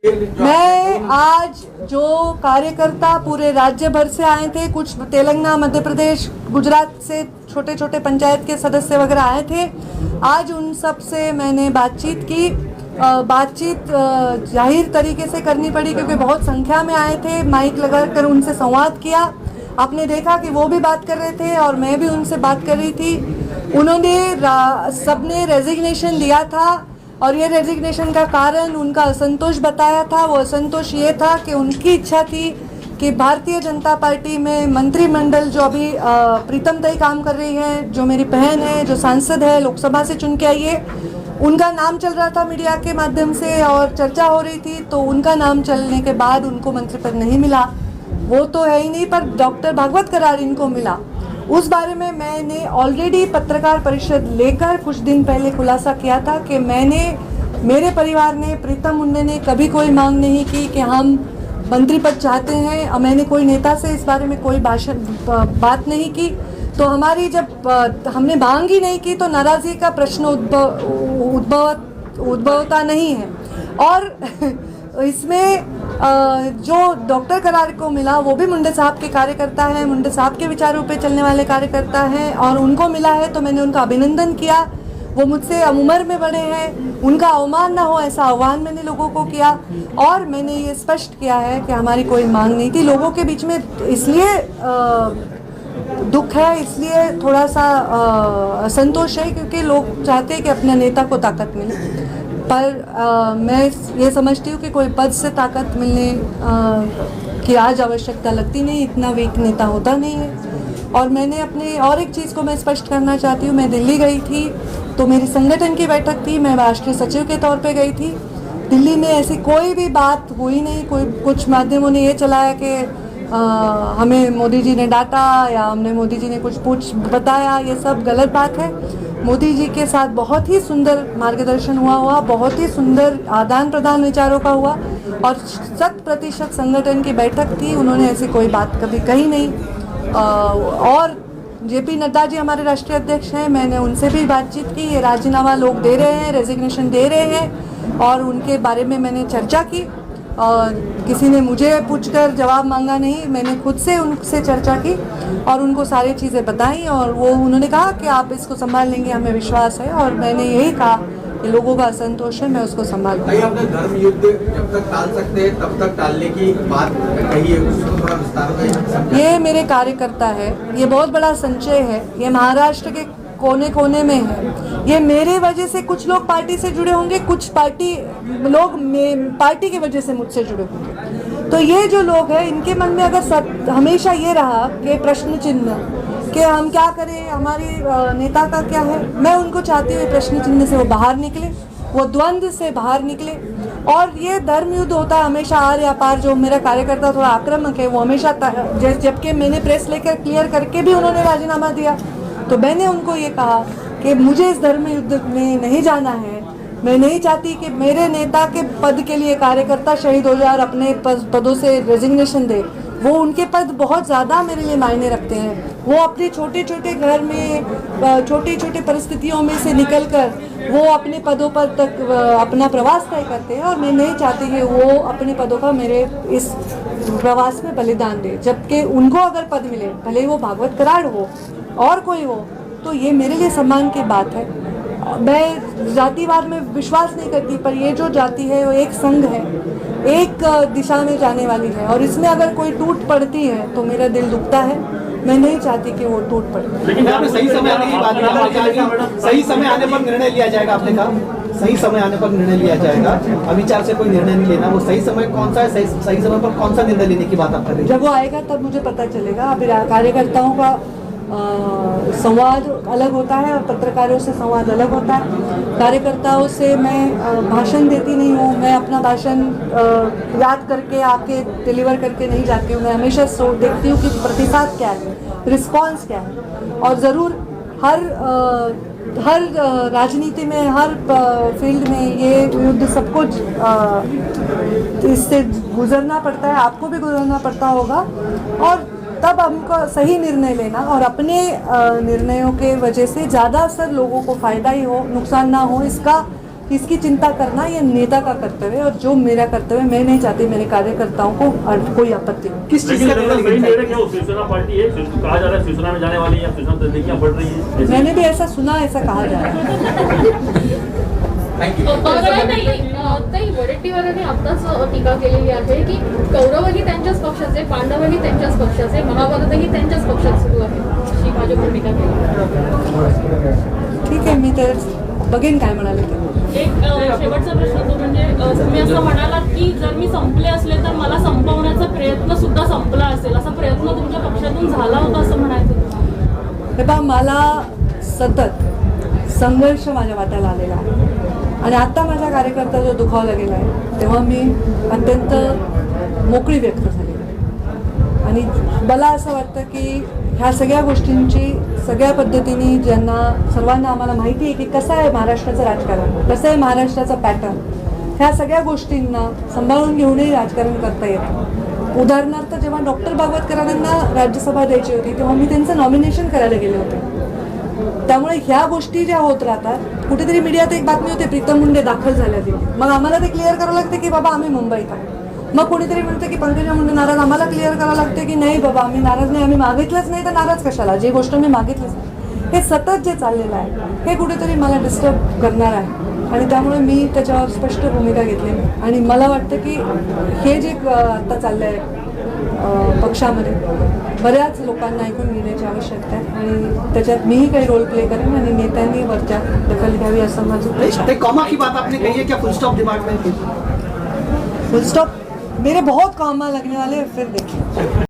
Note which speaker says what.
Speaker 1: मैं आज जो कार्यकर्ता पूरे राज्य भर से आए थे, कुछ तेलंगाना, मध्य प्रदेश, गुजरात से छोटे छोटे पंचायत के सदस्य वगैरह आए थे, आज उन सब से मैंने बातचीत की। बातचीत जाहिर तरीके से करनी पड़ी क्योंकि बहुत संख्या में आए थे। माइक लगाकर उनसे संवाद किया। आपने देखा कि वो भी बात कर रहे थे और मैं भी उनसे बात कर रही थी। उन्होंने सबने रेजिग्नेशन दिया था और ये रेजिग्नेशन का कारण उनका असंतोष बताया था। वो असंतोष ये था कि उनकी इच्छा थी कि भारतीय जनता पार्टी में मंत्रिमंडल जो अभी प्रीतम ताई काम कर रही है, जो मेरी बहन है, जो सांसद है, लोकसभा से चुन के आई है, उनका नाम चल रहा था मीडिया के माध्यम से और चर्चा हो रही थी। तो उनका नाम चलने के बाद उनको मंत्री पद नहीं मिला, वो तो है ही नहीं, पर डॉक्टर भागवत कराड़ इनको मिला। उस बारे में मैंने ऑलरेडी पत्रकार परिषद लेकर कुछ दिन पहले खुलासा किया था कि मेरे परिवार ने, प्रीतम मुंडे ने कभी कोई मांग नहीं की कि हम मंत्री पद चाहते हैं। और मैंने कोई नेता से इस बारे में कोई बात नहीं की। तो हमारी जब हमने मांग ही नहीं की तो नाराज़गी का प्रश्न उद्भवता नहीं है। और इसमें जो डॉक्टर कराड़ को मिला वो भी मुंडे साहब के कार्यकर्ता हैं, मुंडे साहब के विचारों पे चलने वाले कार्यकर्ता हैं और उनको मिला है तो मैंने उनका अभिनंदन किया। वो मुझसे उम्र में बड़े हैं, उनका अवमान ना हो ऐसा आह्वान मैंने लोगों को किया। और मैंने ये स्पष्ट किया है कि हमारी कोई मांग नहीं थी। लोगों के बीच में इसलिए दुख है, इसलिए थोड़ा सा असंतोष है क्योंकि लोग चाहते हैं कि अपने नेता को ताकत मिले। पर मैं ये समझती हूँ कि कोई पद से ताकत मिलने की आज आवश्यकता लगती नहीं, इतना वीक नेता होता नहीं है। और मैंने अपने और एक चीज़ को मैं स्पष्ट करना चाहती हूँ। मैं दिल्ली गई थी तो मेरी संगठन की बैठक थी, मैं राष्ट्रीय सचिव के तौर पे गई थी। दिल्ली में ऐसी कोई भी बात हुई नहीं। कुछ माध्यमों ने ये चलाया कि हमें मोदी जी ने डांटा या हमने मोदी जी ने कुछ बताया, ये सब गलत बात है। मोदी जी के साथ बहुत ही सुंदर मार्गदर्शन हुआ, बहुत ही सुंदर आदान प्रदान विचारों का हुआ और 100% संगठन की बैठक थी। उन्होंने ऐसी कोई बात कभी कही नहीं। और जेपी नड्डा जी हमारे राष्ट्रीय अध्यक्ष हैं, मैंने उनसे भी बातचीत की। ये राजीनामा लोग दे रहे हैं, रेजिग्नेशन दे रहे हैं और उनके बारे में मैंने चर्चा की। और किसी ने मुझे पूछकर जवाब मांगा नहीं, मैंने खुद से उनसे चर्चा की और उनको सारी चीज़ें बताई और उन्होंने कहा कि आप इसको संभाल लेंगे, हमें विश्वास है। और मैंने यही कहा कि लोगों का असंतोष है, मैं उसको संभाल लूँगी।
Speaker 2: आपने धर्म युद्ध जब तक टाल सकते हैं तब तक टालने की बात कही है, उसको थोड़ा विस्तार में।
Speaker 1: ये मेरे कार्यकर्ता है, ये बहुत बड़ा संचय है, ये महाराष्ट्र के कोने कोने में है। ये मेरे वजह से कुछ लोग पार्टी से जुड़े होंगे, कुछ लोग पार्टी की वजह से मुझसे जुड़े होंगे। तो ये जो लोग हैं इनके मन में अगर हमेशा ये रहा कि प्रश्न चिन्ह कि हम क्या करें, हमारी नेता का क्या है, मैं उनको चाहती हूँ प्रश्न चिन्ह से वो बाहर निकले, वो द्वंद्व से बाहर निकले। और ये धर्म युद्ध होता है हमेशा आर या पार। जो मेरा कार्यकर्ता थोड़ा आक्रामक है वो हमेशा, जबकि मैंने प्रेस लेकर क्लियर करके भी उन्होंने राजीनामा दिया, तो मैंने उनको ये कहा कि मुझे इस धर्म युद्ध में नहीं जाना है। मैं नहीं चाहती कि मेरे नेता के पद के लिए कार्यकर्ता शहीद हो जाए और अपने पदों से रेजिग्नेशन दे। वो उनके पद बहुत ज़्यादा मेरे लिए मायने रखते हैं। वो अपने छोटे छोटे घर में छोटी छोटी परिस्थितियों में से निकलकर वो अपने पदों पर तक अपना प्रवास तय करते हैं और मैं नहीं चाहती कि वो अपने पदों का मेरे इस प्रवास में बलिदान दे। जबकि उनको अगर पद मिले, भले ही वो भागवत कराड़ हो और कोई हो, तो ये मेरे लिए सम्मान की बात है। मैं जातिवाद में विश्वास नहीं करती, पर ये जो जाति है वो एक संघ है, एक दिशा में जाने वाली है और इसमें अगर कोई टूट पड़ती है तो मेरा दिल दुखता है। मैं नहीं चाहती कि वो टूट पड़े।
Speaker 3: लेकिन आपने सही समय आने की बात, सही समय आने पर निर्णय लिया जाएगा। आपने कहा सही समय आने पर निर्णय लिया जाएगा, अविचार से कोई निर्णय नहीं लेना। वो सही समय कौन सा है, सही समय पर कौन सा निर्णय लेने की बात आप कर रही हैं?
Speaker 1: जब वो आएगा तब मुझे पता चलेगा। अभी कार्यकर्ताओं का संवाद अलग होता है और पत्रकारों से संवाद अलग होता है। कार्यकर्ताओं से मैं भाषण देती नहीं हूँ, मैं अपना भाषण याद करके आके डिलीवर करके नहीं जाती हूँ। मैं हमेशा देखती हूँ कि प्रतिसाद क्या है, रिस्पॉन्स क्या है। और ज़रूर हर राजनीति में, हर फील्ड में ये युद्ध सबको इससे गुजरना पड़ता है, आपको भी गुजरना पड़ता होगा। और तब हमको सही निर्णय लेना और अपने निर्णयों के वजह से ज़्यादा असर लोगों को फ़ायदा ही हो, नुकसान ना हो, इसका कि इसकी चिंता करना ये नेता का कर्तव्य है और जो मेरा कर्तव्य, मैं नहीं चाहती मेरे कार्यकर्ताओं को कोई आपत्ति हो।
Speaker 3: किस चीज
Speaker 4: लेकिन
Speaker 3: का
Speaker 4: लगता है सही
Speaker 3: निर्णय
Speaker 4: निर्णय क्या हो? शिवसेना पार्टी है, कहा जा रहा है शिवसेना में जाने वाली है या शिवसेना तस्दीकियां बढ़ रही है।
Speaker 1: मैंने भी ऐसा सुना, ऐसा कहा जा रहा है।
Speaker 2: थँक्यू
Speaker 5: ताई वडेट्टीवारांनी आताच टीका केलेली आहे की कौरवही त्यांच्याच पक्षाचे, पांडवही त्यांच्याच पक्षाचे, महाभारतही त्यांच्याच पक्षात सुरू आहे, अशी भाजपने टीका केली.
Speaker 1: ठीक आहे, मी तर बघेन काय म्हणाले ते.
Speaker 6: एक शेवटचा प्रश्न तो म्हणजे तुम्ही असं म्हणालात की जर मी संपले असले तर मला संपवण्याचा प्रयत्न सुद्धा संपला असेल, असा प्रयत्न तुमच्या पक्षातून झाला होता असं म्हणायचं.
Speaker 1: हे पहा, मला सतत संघर्ष माझ्या वाट्याला आलेला आहे आणि आता माझा कार्यकर्ता जो दुखावला गेला आहे तेव्हा मी अत्यंत मोकळी व्यक्त झाली आणि मला असं वाटतं की ह्या सगळ्या गोष्टींची सगळ्या पद्धतीने ज्यांना सर्वांना आम्हाला माहिती आहे की कसं आहे महाराष्ट्राचं राजकारण, कसं आहे महाराष्ट्राचं पॅटर्न, ह्या सगळ्या गोष्टींना सांभाळून घेऊनही राजकारण करता येतं. उदाहरणार्थ जेव्हा डॉक्टर बागवतकरांना राज्यसभा द्यायची होती तेव्हा मी त्यांचं नॉमिनेशन करायला गेले होते. त्यामुळे ह्या गोष्टी ज्या होत राहतात, कुठेतरी मीडियात एक बातमी होते प्रीतम मुंडे दाखल झाल्या तिथे, मग आम्हाला ते क्लिअर करावं लागते की बाबा आम्ही मुंबईत आहोत. मग कोणीतरी म्हणते की पंकजा मुंडे नाराज, आम्हाला क्लिअर करावं लागते की नाही बाबा आम्ही नाराज नाही, आम्ही मागितलंच नाही तर नाराज कशाला, जे गोष्ट मी मागितलीच नाही. हे सतत जे चाललेलं आहे हे कुठेतरी मला डिस्टर्ब करणार आहे आणि त्यामुळे मी त्याच्यावर स्पष्ट भूमिका घेतली आणि मला वाटतं की हे जे आता चाललं आहे पक्षामध्ये बऱ्याच लोकांना ऐकून घेण्याची आवश्यकता आहे आणि त्याच्यात मीही काही रोल प्ले करेन आणि नेत्यांनी वरच्या दखल घ्यावी असं माझं इच्छा आहे.
Speaker 3: कॉमा की बात आपने कही है, क्या फुल स्टॉप डिपार्टमेंट की?
Speaker 1: फुल स्टॉप मेरे बहुत कॉमा लगने वाले हैं, फिर देखिए.